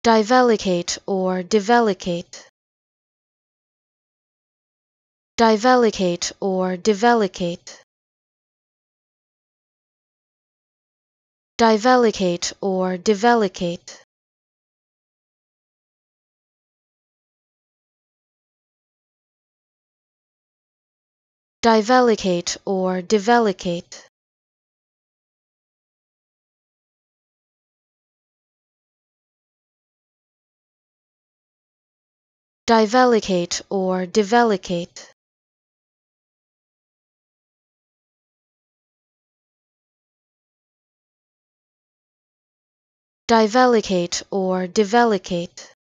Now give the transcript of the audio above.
Divellicate or divellicate. Divellicate or divellicate. Divellicate or divellicate. Divellicate or divellicate. Divellicate or divellicate. Divellicate or divellicate.